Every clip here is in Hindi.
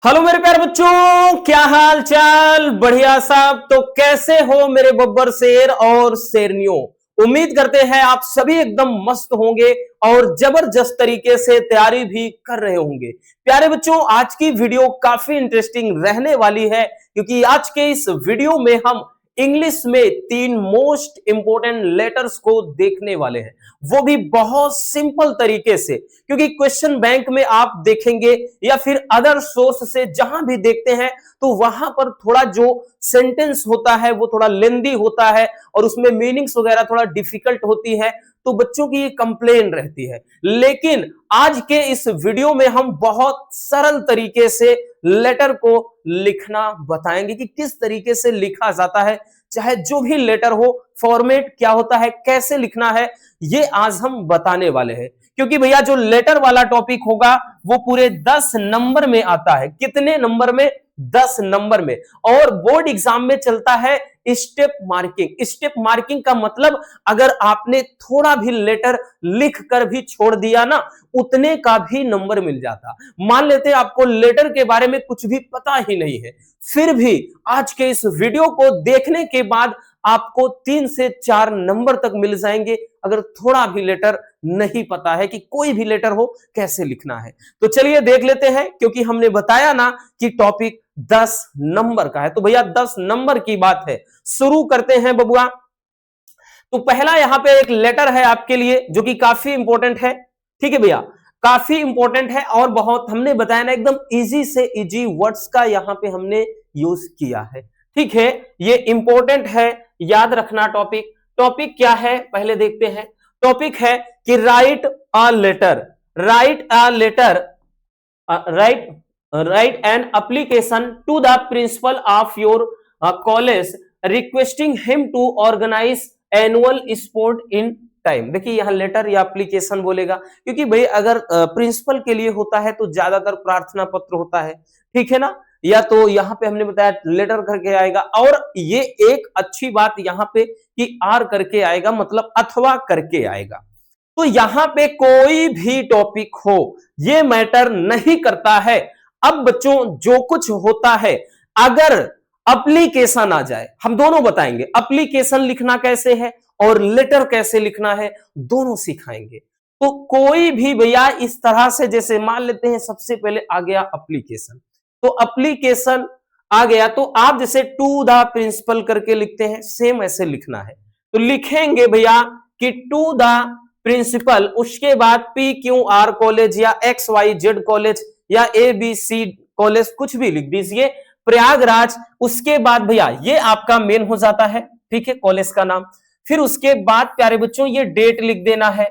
हेलो मेरे प्यारे बच्चों, क्या हाल चाल। बढ़िया साहब। तो कैसे हो मेरे बब्बर शेर और शेरनियों। उम्मीद करते हैं आप सभी एकदम मस्त होंगे और जबरदस्त तरीके से तैयारी भी कर रहे होंगे। प्यारे बच्चों, आज की वीडियो काफी इंटरेस्टिंग रहने वाली है क्योंकि आज के इस वीडियो में हम इंग्लिश में 3 मोस्ट इंपोर्टेंट लेटर्स को देखने वाले हैं, वो भी बहुत सिंपल तरीके से। क्योंकि क्वेश्चन बैंक में आप देखेंगे या फिर अदर सोर्स से जहां भी देखते हैं तो वहां पर थोड़ा जो सेंटेंस होता है वो थोड़ा लेंदी होता है और उसमें मीनिंग्स वगैरह थोड़ा डिफिकल्ट होती है, तो बच्चों की ये कंप्लेन रहती है। लेकिन आज के इस वीडियो में हम बहुत सरल तरीके से लेटर को लिखना बताएंगे कि किस तरीके से लिखा जाता है, चाहे जो भी लेटर हो, फॉर्मेट क्या होता है, कैसे लिखना है, ये आज हम बताने वाले हैं। क्योंकि भैया जो लेटर वाला टॉपिक होगा वो पूरे 10 नंबर में आता है। कितने नंबर में? 10 नंबर में। और बोर्ड एग्जाम में चलता है स्टेप मार्किंग। स्टेप मार्किंग का मतलब अगर आपने थोड़ा भी लेटर लिख कर भी छोड़ दिया ना, उतने का भी नंबर मिल जाता। मान लेते हैं आपको लेटर के बारे में कुछ भी पता ही नहीं है, फिर भी आज के इस वीडियो को देखने के बाद आपको 3 से 4 नंबर तक मिल जाएंगे अगर थोड़ा भी लेटर नहीं पता है कि कोई भी लेटर हो कैसे लिखना है। तो चलिए देख लेते हैं, क्योंकि हमने बताया ना कि टॉपिक 10 नंबर का है, तो भैया 10 नंबर की बात है। शुरू करते हैं बबुआ। तो पहला यहां पे एक लेटर है आपके लिए जो कि काफी इंपॉर्टेंट है। ठीक है भैया, काफी इंपॉर्टेंट है और बहुत हमने बताया ना एकदम इजी से इजी वर्ड्स का यहां पे हमने यूज किया है। ठीक है, ये इंपॉर्टेंट है, याद रखना। टॉपिक टॉपिक क्या है पहले देखते हैं। टॉपिक है कि write a letter. Write a letter, write write an application to the principal of your college requesting him to organise annual sport in time. देखिए यहां लेटर या एप्लीकेशन बोलेगा, क्योंकि भाई अगर प्रिंसिपल के लिए होता है तो ज्यादातर प्रार्थना पत्र होता है, ठीक है ना। या तो यहां पे हमने बताया लेटर करके आएगा, और ये एक अच्छी बात यहां पे कि आर करके आएगा, मतलब अथवा करके आएगा। तो यहां पे कोई भी टॉपिक हो ये मैटर नहीं करता है। अब बच्चों जो कुछ होता है, अगर एप्लीकेशन आ जाए, हम दोनों बताएंगे एप्लीकेशन लिखना कैसे है और लेटर कैसे लिखना है, दोनों सिखाएंगे। तो कोई भी भैया इस तरह से, जैसे मान लेते हैं सबसे पहले आ गया एप्लीकेशन, तो एप्लीकेशन आ गया तो आप जैसे टू द प्रिंसिपल करके लिखते हैं, सेम ऐसे लिखना है। तो लिखेंगे भैया कि टू द प्रिंसिपल, उसके बाद पी क्यू आर कॉलेज या एक्स वाई जेड कॉलेज या ए बी सी कॉलेज, कुछ भी लिख दीजिए, प्रयागराज। उसके बाद भैया ये आपका मेन हो जाता है, ठीक है, कॉलेज का नाम। फिर उसके बाद प्यारे बच्चों ये डेट लिख देना है,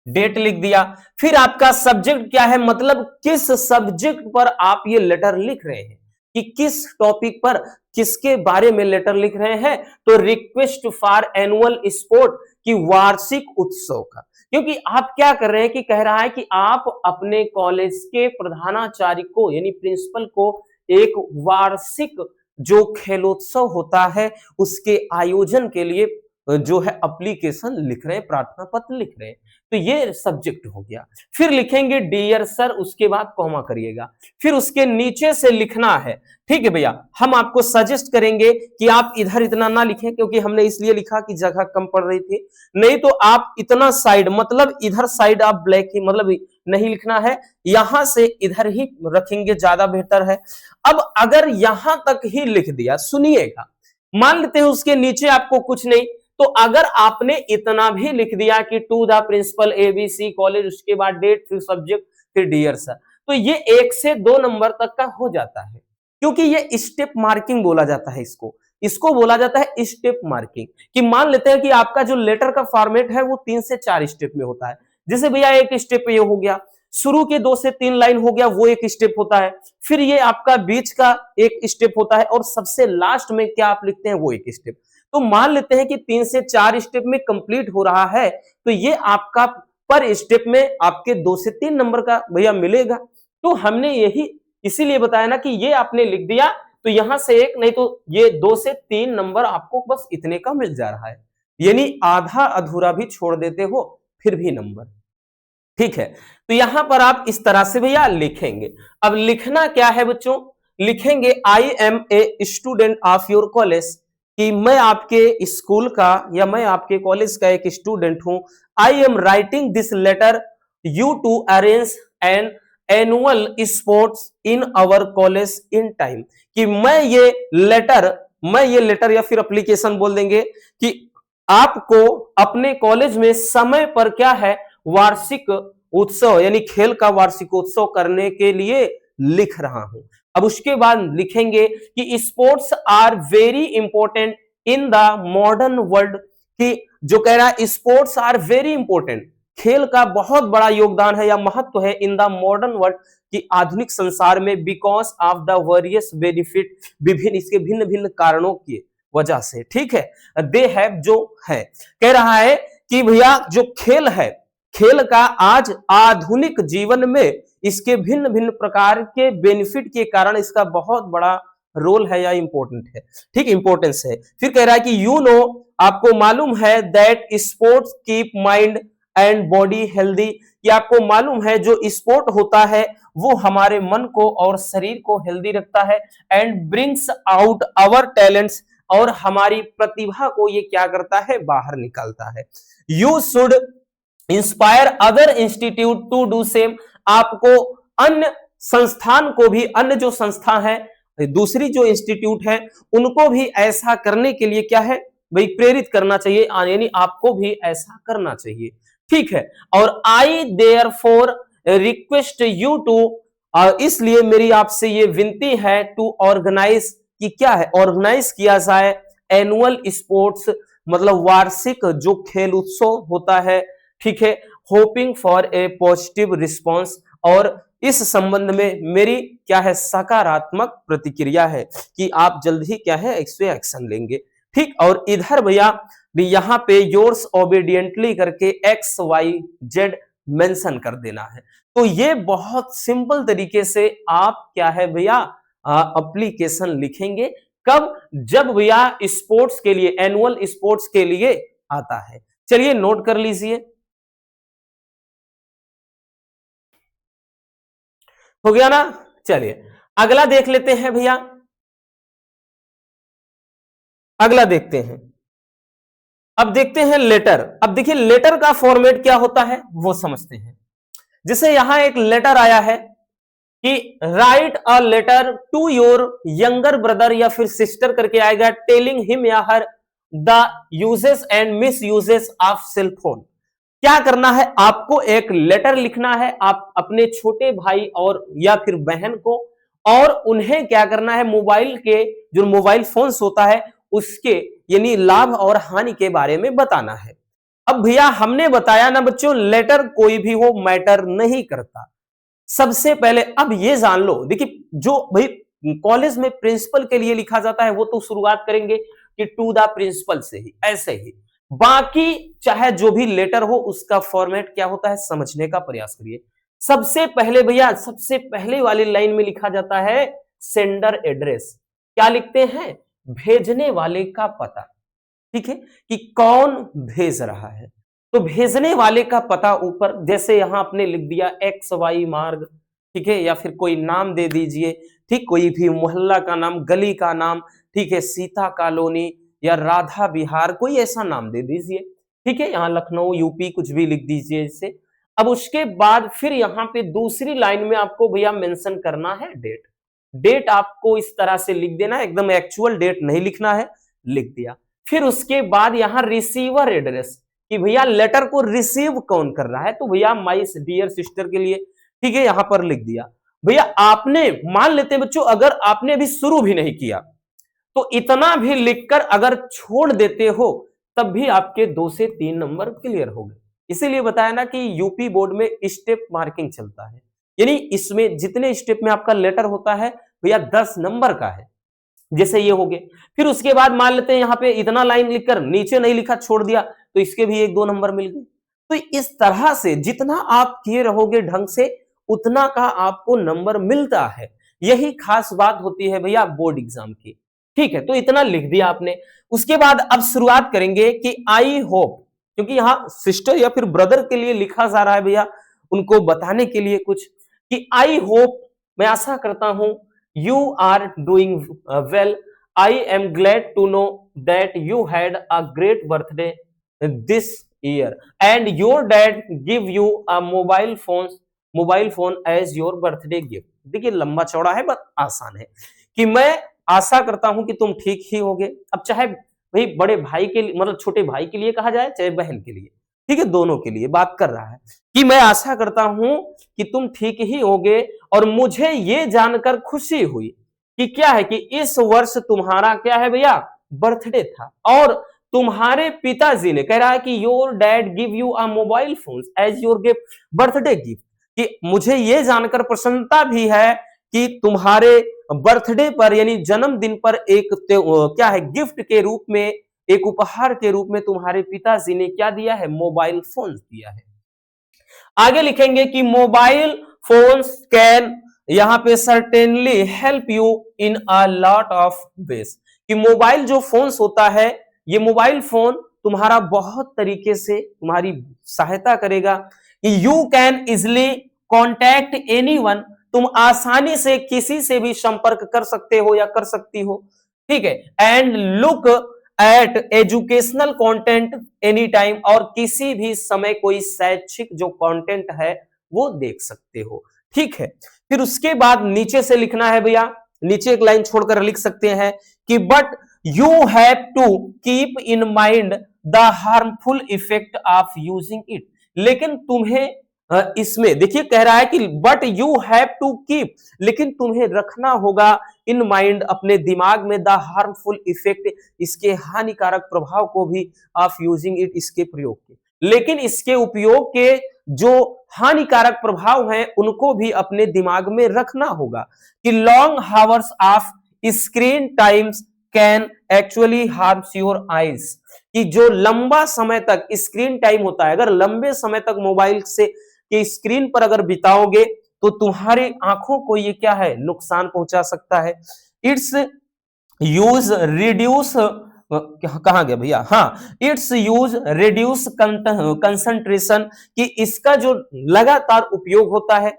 डेट लिख दिया। फिर आपका सब्जेक्ट क्या है, मतलब किस सब्जेक्ट पर आप ये लेटर लिख रहे हैं, कि किस टॉपिक पर, किसके बारे में लेटर लिख रहे हैं। तो रिक्वेस्ट फॉर एनुअल स्पोर्ट, की वार्षिक उत्सव का। क्योंकि आप क्या कर रहे हैं कि कह रहा है कि आप अपने कॉलेज के प्रधानाचार्य को यानी प्रिंसिपल को एक वार्षिक जो खेलोत्सव होता है उसके आयोजन के लिए जो है एप्लीकेशन लिख रहे हैं, प्रार्थना पत्र लिख रहे हैं। तो ये सब्जेक्ट हो गया। फिर लिखेंगे डियर सर, उसके बाद कॉमा करिएगा। फिर उसके नीचे से लिखना है, ठीक है भैया, हम आपको सजेस्ट करेंगे कि आप इधर इतना ना लिखें, क्योंकि हमने इसलिए लिखा कि जगह कम पड़ रही थी। नहीं तो आप इतना साइड, मतलब इधर साइड आप ब्लैक ही, मतलब नहीं लिखना है, यहां से इधर ही रखेंगे, ज्यादा बेहतर है। अब अगर यहां तक ही लिख दिया, सुनिएगा, मान लेते हैं उसके नीचे आपको कुछ नहीं, तो अगर आपने इतना भी लिख दिया कि to the principal ABC college, उसके बाद डेट, फिर सब्जेक्ट, फिर डियर सर, तो ये 1 से 2 नंबर तक का हो जाता है। क्योंकि ये स्टेप मार्किंग बोला जाता है, इसको इसको बोला जाता है स्टेप मार्किंग। कि मान लेते हैं कि आपका जो लेटर का फॉर्मेट है वो 3 से 4 स्टेप में होता है। जैसे भैया एक स्टेप ये हो गया, शुरू के 2 से 3 लाइन हो गया, वो एक स्टेप होता है। फिर ये आपका बीच का एक स्टेप होता है, और सबसे लास्ट में क्या आप लिखते हैं वो एक स्टेप। तो मान लेते हैं कि 3 से 4 स्टेप में कंप्लीट हो रहा है, तो ये आपका पर स्टेप में आपके 2 से 3 नंबर का भैया मिलेगा। तो हमने यही इसीलिए बताया ना कि ये आपने लिख दिया तो यहां से एक, नहीं तो ये 2 से 3 नंबर आपको बस इतने का मिल जा रहा है, यानी आधा अधूरा भी छोड़ देते हो फिर भी नंबर। ठीक है, तो यहां पर आप इस तरह से भैया लिखेंगे। अब लिखना क्या है बच्चों, लिखेंगे I am a student of your college, कि मैं आपके स्कूल का या मैं आपके कॉलेज का एक स्टूडेंट हूं। I am writing this letter you to arrange an annual sports in our college in time, कि मैं ये लेटर या फिर एप्लीकेशन बोल देंगे कि आपको अपने कॉलेज में समय पर क्या है, वार्षिक उत्सव यानी खेल का वार्षिक उत्सव करने के लिए लिख रहा हूं। अब उसके बाद लिखेंगे कि sports are very important in the modern world, कि जो कह रहा है स्पोर्ट्स आर वेरी इंपॉर्टेंट, खेल का बहुत बड़ा योगदान है या महत्व है इन द मॉडर्न वर्ल्ड, की आधुनिक संसार में, because of the various benefit, विभिन्न इसके भिन्न भिन्न कारणों की वजह से। ठीक है, दे हैव जो है, कह रहा है कि भैया जो खेल है, खेल का आज आधुनिक जीवन में इसके भिन्न भिन्न प्रकार के बेनिफिट के कारण इसका बहुत बड़ा रोल है या इंपॉर्टेंट है। ठीक, इंपॉर्टेंस है। फिर कह रहा है कि यू नो, आपको मालूम है, that sports keep mind and body healthy, कि आपको मालूम है जो स्पोर्ट होता है वो हमारे मन को और शरीर को हेल्दी रखता है, and brings out our talents, और हमारी प्रतिभा को ये क्या करता है, बाहर निकालता है। You should inspire other institute to do same, आपको अन्य संस्थान को भी, अन्य जो संस्था है, दूसरी जो इंस्टीट्यूट है, उनको भी ऐसा करने के लिए क्या है भाई, प्रेरित करना चाहिए, यानी आपको भी ऐसा करना चाहिए। ठीक है, और आई देयरफॉर रिक्वेस्ट यू टू, इसलिए मेरी आपसे ये विनती है, टू ऑर्गेनाइज, कि क्या है, ऑर्गेनाइज किया जाए एनुअल स्पोर्ट्स, मतलब वार्षिक जो खेल उत्सव होता है। ठीक है, hoping for a positive response, और इस संबंध में मेरी क्या है, सकारात्मक प्रतिक्रिया है, कि आप जल्द ही क्या है, इस पे एक्शन लेंगे। ठीक, और इधर भैया यहां पे योर्स ओबीडियंटली करके एक्स वाई जेड मेंशन कर देना है। तो ये बहुत सिंपल तरीके से आप क्या है भैया एप्लीकेशन लिखेंगे। कब, जब भैया स्पोर्ट्स के लिए, एनुअल स्पोर्ट्स के लिए आता है। चलिए नोट कर लीजिए, हो गया ना। चलिए अगला देख लेते हैं भैया, अगला देखते हैं। अब देखते हैं लेटर। अब देखिए लेटर का फॉर्मेट क्या होता है वो समझते हैं। जैसे यहां एक लेटर आया है कि write a letter to your younger brother या फिर सिस्टर करके आएगा, टेलिंग हिम या her the uses and misuses of cell phone. क्या करना है, आपको एक लेटर लिखना है आप अपने छोटे भाई और या फिर बहन को, और उन्हें क्या करना है, मोबाइल के जो मोबाइल फोन्स होता है उसके यानी लाभ और हानि के बारे में बताना है। अब भैया हमने बताया ना बच्चों, लेटर कोई भी हो मैटर नहीं करता। सबसे पहले अब ये जान लो, देखिए जो भाई कॉलेज में प्रिंसिपल के लिए लिखा जाता है वो तो शुरुआत करेंगे कि टू द प्रिंसिपल से ही, ऐसे ही बाकी चाहे जो भी लेटर हो उसका फॉर्मेट क्या होता है समझने का प्रयास करिए। सबसे पहले भैया, सबसे पहले वाली लाइन में लिखा जाता है सेंडर एड्रेस। क्या लिखते हैं, भेजने वाले का पता। ठीक है, कि कौन भेज रहा है, तो भेजने वाले का पता ऊपर, जैसे यहां आपने लिख दिया एक्स वाई मार्ग। ठीक है, या फिर कोई नाम दे दीजिए, ठीक, कोई भी मोहल्ला का नाम, गली का नाम, ठीक है, सीता कॉलोनी या राधा विहार, कोई ऐसा नाम दे दीजिए। ठीक है, यहाँ लखनऊ यूपी कुछ भी लिख दीजिए इससे। अब उसके बाद फिर यहाँ पे दूसरी लाइन में आपको भैया मेंशन करना है डेट। डेट आपको इस तरह से लिख देना, एकदम एक्चुअल डेट नहीं लिखना है, लिख दिया। फिर उसके बाद यहाँ रिसीवर एड्रेस, कि भैया लेटर को रिसीव कौन कर रहा है, तो भैया माय डियर सिस्टर के लिए। ठीक है, यहां पर लिख दिया। भैया आपने, मान लेते हैं बच्चों अगर आपने अभी शुरू भी नहीं किया तो इतना भी लिखकर अगर छोड़ देते हो तब भी आपके 2 से 3 नंबर क्लियर हो गए। इसीलिए बताया ना कि यूपी बोर्ड में स्टेप मार्किंग चलता है, यानी इसमें जितने स्टेप में आपका लेटर होता है भैया 10 नंबर का है। जैसे ये हो गए, फिर उसके बाद मान लेते हैं यहाँ पे इतना लाइन लिखकर नीचे नहीं लिखा, छोड़ दिया, तो इसके भी 1-2 नंबर मिल गए। तो इस तरह से जितना आप किए रहोगे ढंग से उतना का आपको नंबर मिलता है। यही खास बात होती है भैया बोर्ड एग्जाम की। ठीक है, तो इतना लिख दिया आपने। उसके बाद अब शुरुआत करेंगे कि आई होप, क्योंकि यहां सिस्टर या फिर ब्रदर के लिए लिखा जा रहा है भैया, उनको बताने के लिए कुछ कि आई होप, मैं आशा करता हूं, you are doing well, I am glad to know that you had a great birthday this year and your dad give you a mobile phone as your birthday gift. देखिए लंबा चौड़ा है बट आसान है कि मैं आशा करता हूं कि तुम ठीक ही होगे। अब चाहे भाई बड़े भाई के लिए, मतलब छोटे भाई के लिए कहा जाए, चाहे बहन के लिए, ठीक है, दोनों के लिए बात कर रहा है कि मैं आशा करता हूं कि तुम ठीक ही होगे। और मुझे ये जानकर खुशी हुई कि क्या है कि इस वर्ष तुम्हारा क्या है भैया, बर्थडे था, और तुम्हारे पिताजी ने, कह रहा है कि your dad give you a mobile phone as your gift, birthday gift, कि मुझे ये जानकर प्रसन्नता भी है कि तुम्हारे बर्थडे पर यानी जन्मदिन पर एक क्या है, गिफ्ट के रूप में, एक उपहार के रूप में तुम्हारे पिताजी ने क्या दिया है, मोबाइल फोन दिया है। आगे लिखेंगे कि मोबाइल फोन्स कैन, यहां पे certainly help you in a lot of ways, कि मोबाइल जो फोन्स होता है, ये मोबाइल फोन तुम्हारा बहुत तरीके से तुम्हारी सहायता करेगा। You can easily contact anyone, तुम आसानी से किसी से भी संपर्क कर सकते हो या कर सकती हो, ठीक है। And look at educational content any time, और किसी भी समय कोई शैक्षिक जो कंटेंट है वो देख सकते हो, ठीक है। फिर उसके बाद नीचे से लिखना है भैया, नीचे एक लाइन छोड़कर लिख सकते हैं कि but you have to keep in mind the harmful effect of using it, लेकिन तुम्हें इसमें देखिए कह रहा है कि but you have to keep, लेकिन तुम्हें रखना होगा इन माइंड, अपने दिमाग में, द हार्मफुल इफेक्ट, इसके हानिकारक प्रभाव को भी, ऑफ यूजिंग इट, इसके प्रयोग के, लेकिन इसके उपयोग के जो हानिकारक प्रभाव हैं उनको भी अपने दिमाग में रखना होगा कि long hours of screen times can actually harms your eyes, कि जो लंबा समय तक स्क्रीन टाइम होता है, अगर लंबे समय तक मोबाइल से के स्क्रीन पर अगर बिताओगे तो तुम्हारी आंखों को ये क्या है, नुकसान पहुंचा सकता है। इट्स यूज रिड्यूस, कहां गया भैया, हाँ, इट्स यूज रिड्यूस कंसंट्रेशन, कि इसका जो लगातार उपयोग होता है,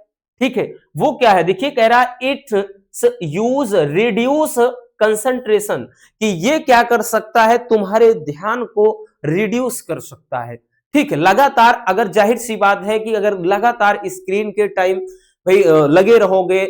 ठीक है, वो क्या है, देखिए कह रहा है इट्स यूज रिड्यूस कंसंट्रेशन, कि ये क्या कर सकता है, तुम्हारे ध्यान को रिड्यूस कर सकता है, ठीक है। लगातार, अगर जाहिर सी बात है कि अगर लगातार स्क्रीन के टाइम भाई लगे रहोगे,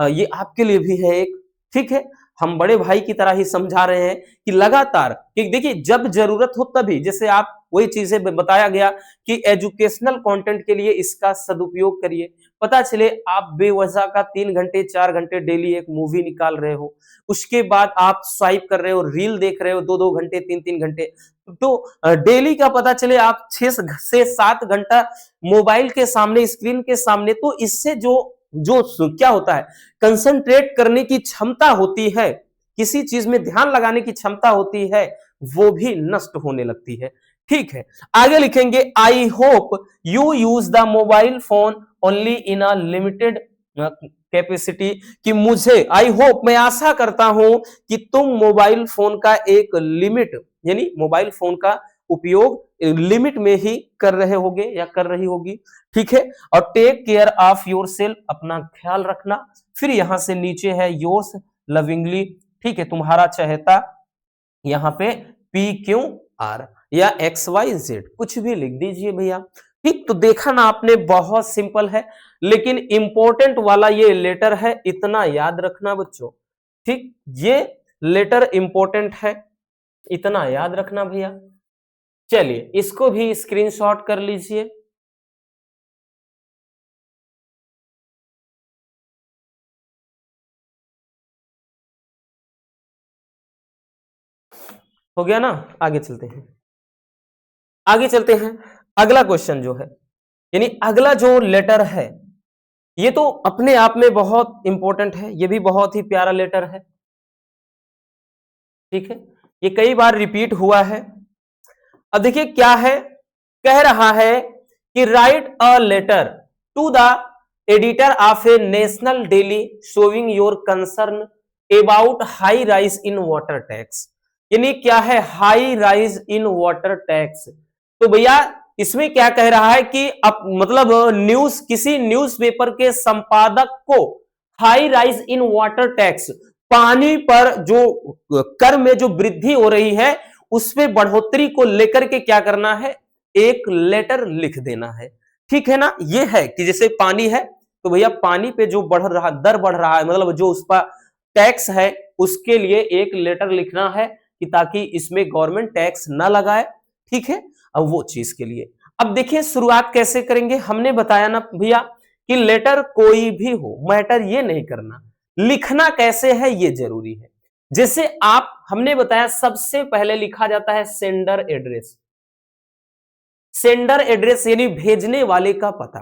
ये आपके लिए भी है एक, ठीक है, हम बड़े भाई की तरह ही समझा रहे हैं कि लगातार, कि देखिए जब जरूरत हो तभी, जैसे आप वही चीजें बताया गया कि एजुकेशनल कंटेंट के लिए इसका सदुपयोग करिए, पता चले आप बेवजह का 3 घंटे 4 घंटे डेली एक मूवी निकाल रहे हो, उसके बाद आप स्वाइप कर रहे हो, रील देख रहे हो 2-2 घंटे 3-3 घंटे, तो डेली का पता चले आप 6 से 7 घंटा मोबाइल के सामने, स्क्रीन के सामने, तो इससे जो जो क्या होता है, कंसंट्रेट करने की क्षमता होती है, किसी चीज में ध्यान लगाने की क्षमता होती है, वो भी नष्ट होने लगती है, ठीक है। आगे लिखेंगे I hope you use the mobile phone only in a limited capacity, कि मुझे, आई होप, मैं आशा करता हूं कि तुम मोबाइल फोन का एक लिमिट, यानी मोबाइल फोन का उपयोग लिमिट में ही कर रहे होगे या कर रही होगी, ठीक है। और take care of yourself, अपना ख्याल रखना। फिर यहां से नीचे है योर्स लविंगली, ठीक है, तुम्हारा चहेता, यहां पे PQR या XYZ कुछ भी लिख दीजिए भैया, ठीक। तो देखा ना आपने, बहुत सिंपल है, लेकिन इंपॉर्टेंट वाला ये लेटर है, इतना याद रखना बच्चों, ठीक, ये लेटर इंपॉर्टेंट है, इतना याद रखना भैया। चलिए इसको भी स्क्रीनशॉट कर लीजिए। हो गया ना, आगे चलते हैं, आगे चलते हैं। अगला क्वेश्चन जो है, यानी अगला जो लेटर है, ये तो अपने आप में बहुत इंपॉर्टेंट है, ये भी बहुत ही प्यारा लेटर है, ठीक है, ये कई बार रिपीट हुआ है। अब देखिए क्या है, कह रहा है कि write a letter to the editor of a national daily showing your concern about high rise in water tax, यानी क्या है, high rise in water tax. तो भैया इसमें क्या कह रहा है कि अब मतलब न्यूज किसी न्यूज़पेपर के संपादक को high rise in water tax, पानी पर जो कर में जो वृद्धि हो रही है उस पे बढ़ोतरी को लेकर के क्या करना है, एक लेटर लिख देना है। ठीक है ना, ये है कि जैसे पानी है तो भैया पानी पे जो बढ़ रहा दर बढ़ रहा है, मतलब जो उस पर टैक्स है उसके लिए एक लेटर लिखना है कि ताकि इसमें गवर्नमेंट टैक्स ना लगाए। ठीक है, अब वो चीज के लिए अब देखिए शुरुआत कैसे करेंगे। हमने बताया ना भैया कि लेटर कोई भी हो, मैटर ये नहीं करना, लिखना कैसे है ये जरूरी है। जैसे आप हमने बताया सबसे पहले लिखा जाता है सेंडर एड्रेस। सेंडर एड्रेस यानी भेजने वाले का पता।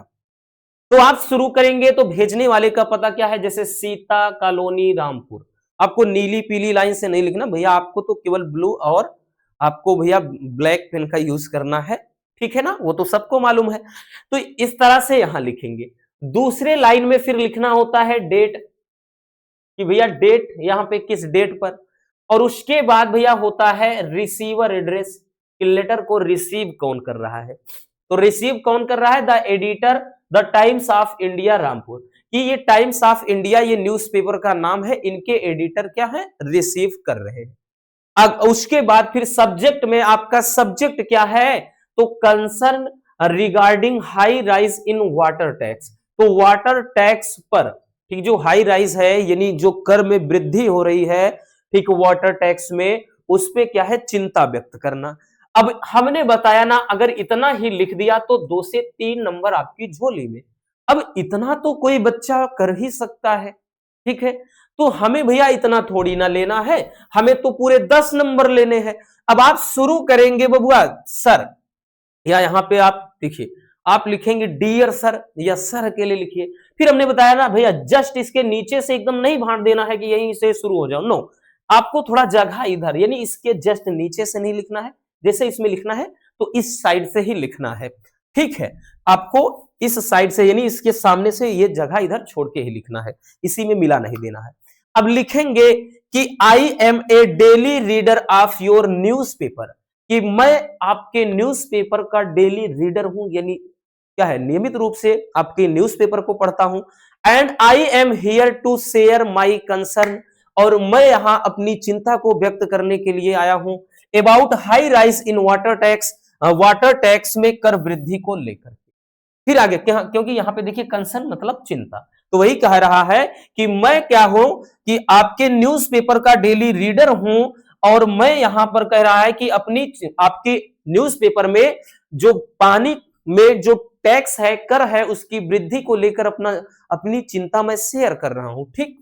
तो आप शुरू करेंगे तो भेजने वाले का पता क्या है, जैसे सीता कॉलोनी रामपुर। आपको नीली पीली लाइन से नहीं लिखना भैया, आपको तो केवल ब्लू और आपको भैया ब्लैक पेन का यूज करना है। ठीक है ना, वो तो सबको मालूम है। तो इस तरह से यहां लिखेंगे। दूसरे लाइन में फिर लिखना होता है डेट, कि भैया डेट यहां पे किस डेट पर। और उसके बाद भैया होता है रिसीवर एड्रेस, कि लेटर को रिसीव कौन कर रहा है। तो रिसीव कौन कर रहा है, the editor the times of India Rampur, कि ये टाइम्स ऑफ इंडिया ये न्यूज़पेपर का नाम है, इनके एडिटर क्या है, रिसीव कर रहे हैं। अब उसके बाद फिर सब्जेक्ट में आपका सब्जेक्ट क्या है, तो concern regarding high rise in water tax. तो वाटर टैक्स पर, ठीक, जो हाई राइज है यानी जो कर में वृद्धि हो रही है, ठीक, वाटर टैक्स में, उस पे क्या है, चिंता व्यक्त करना। अब हमने बताया ना अगर इतना ही लिख दिया तो 2 से 3 नंबर आपकी झोली में। अब इतना तो कोई बच्चा कर ही सकता है। ठीक है, तो हमें भैया इतना थोड़ी ना लेना है, हमें तो पूरे 10 नंबर लेने हैं। अब आप शुरू करेंगे बबुआ सर, या यहां पे आप देखिए आप लिखेंगे डियर सर, या सर अकेले लिखिए। फिर हमने बताया ना भैया जस्ट इसके नीचे से एकदम नहीं भांट देना है कि यहीं से शुरू हो जाओ, नो, आपको थोड़ा जगह इधर यानी इसके जस्ट नीचे से नहीं लिखना है, जैसे इसमें लिखना है तो इस साइड से ही लिखना है। ठीक है, आपको इस साइड से यानी इसके सामने से ये जगह इधर छोड़ के ही लिखना है, इसी में मिला नहीं देना है। अब लिखेंगे कि I am a daily reader of your newspaper, कि मैं आपके न्यूज़पेपर का डेली रीडर हूं, यानी क्या है, नियमित रूप से आपके न्यूज़पेपर को पढ़ता हूं। And I am here to share my concern, और मैं यहां अपनी चिंता को व्यक्त करने के लिए आया हूं about high rise in water tax, water tax में कर वृद्धि को लेकर। फिर आगे क्योंकि यहां पे देखिए कंसर्न मतलब चिंता, तो वही कह रहा है कि मैं क्या हूं, कि आपके न्यूज़पेपर का डेली रीडर हूं, और मैं यहां पर कह रहा है कि अपनी आपके न्यूज़पेपर में जो पानी में जो टैक्स है, कर है, उसकी वृद्धि को लेकर अपनी चिंता मैं शेयर कर रहा हूं। ठीक,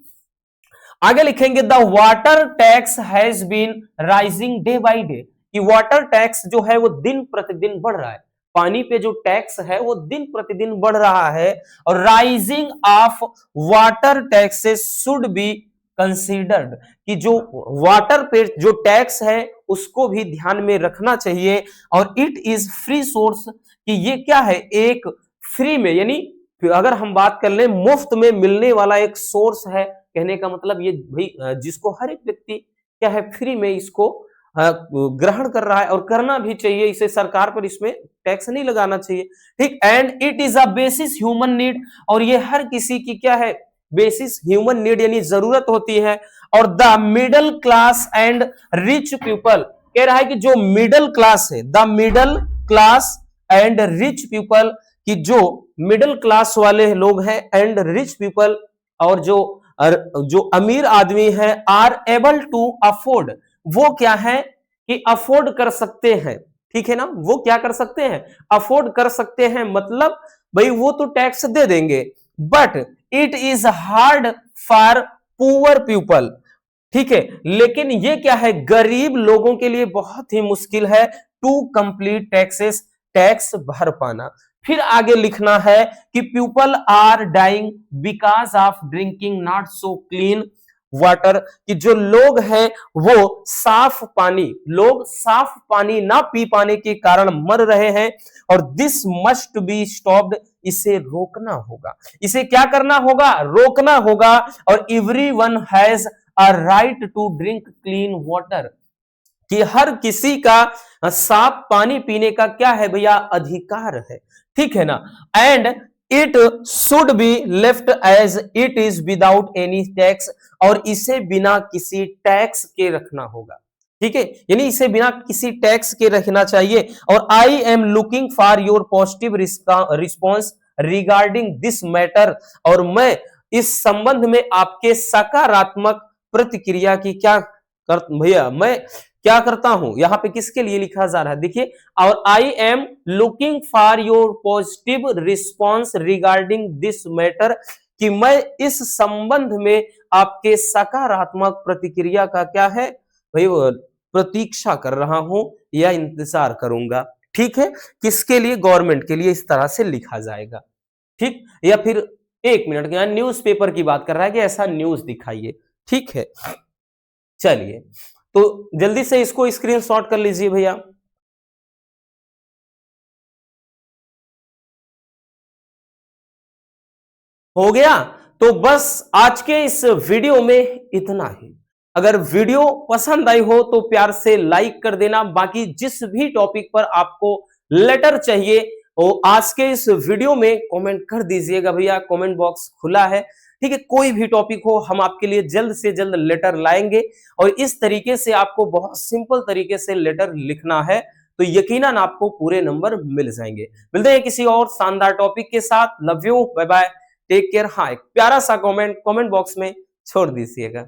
आगे लिखेंगे the water tax has been rising day by day, कि वाटर टैक्स जो है वो दिन प्रतिदिन बढ़ रहा है, पानी पे जो टैक्स है वो दिन प्रतिदिन बढ़ रहा है। और rising of water taxes should be considered, कि जो वाटर पे जो टैक्स है उसको भी ध्यान में रखना चाहिए। और इट इज फ्री सोर्स, कि ये क्या है, एक फ्री में यानी अगर हम बात कर ले मुफ्त में मिलने वाला एक सोर्स है। कहने का मतलब ये भाई जिसको हर एक व्यक्ति क्या है फ्री में इसको ग्रहण कर रहा है, और करना भी चाहिए, इसे सरकार पर इसमें टैक्स नहीं लगाना चाहिए। ठीक, and it is a basis human need, और ये हर किसी की क्या है, बेसिस ह्यूमन नीड यानी जरूरत होती है। और the middle class and rich people, कह रहा है कि जो मिडिल क्लास है, the middle class and rich people, कि जो मिडिल क्लास वाले लोग हैं एंड रिच पीपल, और जो अमीर आदमी है, आर एबल टू अफोर्ड, वो क्या है कि अफोर्ड कर सकते हैं। ठीक है ना, वो क्या कर सकते हैं, अफोर्ड कर सकते हैं, मतलब भाई वो तो टैक्स दे देंगे, but it is hard for poor people. ठीक है, लेकिन ये क्या है, गरीब लोगों के लिए बहुत ही मुश्किल है टू कंप्लीट टैक्सेस, टैक्स भर पाना। फिर आगे लिखना है कि people are dying because of drinking not so clean water, कि जो लोग हैं वो लोग साफ पानी ना पी पाने के कारण मर रहे हैं, और दिस मस्ट बी स्टॉप्ड, इसे रोकना होगा। इसे क्या करना होगा, रोकना होगा। और everyone has a right to drink clean water, कि हर किसी का साफ पानी पीने का क्या है भैया, अधिकार है, ठीक है ना। And it should be left as it is without any tax, और इसे बिना किसी टैक्स के रखना होगा, ठीक है, यानी इसे बिना किसी टैक्स के रखना चाहिए। और I am looking for your positive response regarding this matter, और मैं इस संबंध में आपके सकारात्मक प्रतिक्रिया की क्या कर, भैया मैं क्या करता हूं, यहां पे किसके लिए लिखा जा रहा है, देखिए, और I am looking for your positive response regarding this matter, कि मैं इस संबंध में आपके सकारात्मक प्रतिक्रिया का क्या है भाई, प्रतीक्षा कर रहा हूं या इंतजार करूंगा, ठीक है। किसके लिए, गवर्नमेंट के लिए इस तरह से लिखा जाएगा, ठीक। या फिर एक मिनट, यहां न्यूज़पेपर की बात कर रहा है कि ऐसा न्यूज दिखाइए, ठीक है। चलिए, तो जल्दी से इसको स्क्रीनशॉट कर लीजिए भैया। हो गया। तो बस आज के इस वीडियो में इतना ही। अगर वीडियो पसंद आई हो तो प्यार से लाइक कर देना। बाकी जिस भी टॉपिक पर आपको लेटर चाहिए वो आज के इस वीडियो में कमेंट कर दीजिएगा भैया, कमेंट बॉक्स खुला है, ठीक है। कोई भी टॉपिक हो हम आपके लिए जल्द से जल्द लेटर लाएंगे। और इस तरीके से आपको बहुत सिंपल तरीके से लेटर लिखना है तो यकीनन आपको पूरे नंबर मिल जाएंगे। मिलते हैं किसी और शानदार टॉपिक के साथ। Love you, bye bye, take care. हाँ, एक प्यारा सा कमेंट बॉक्स में छोड़ दीजिएगा।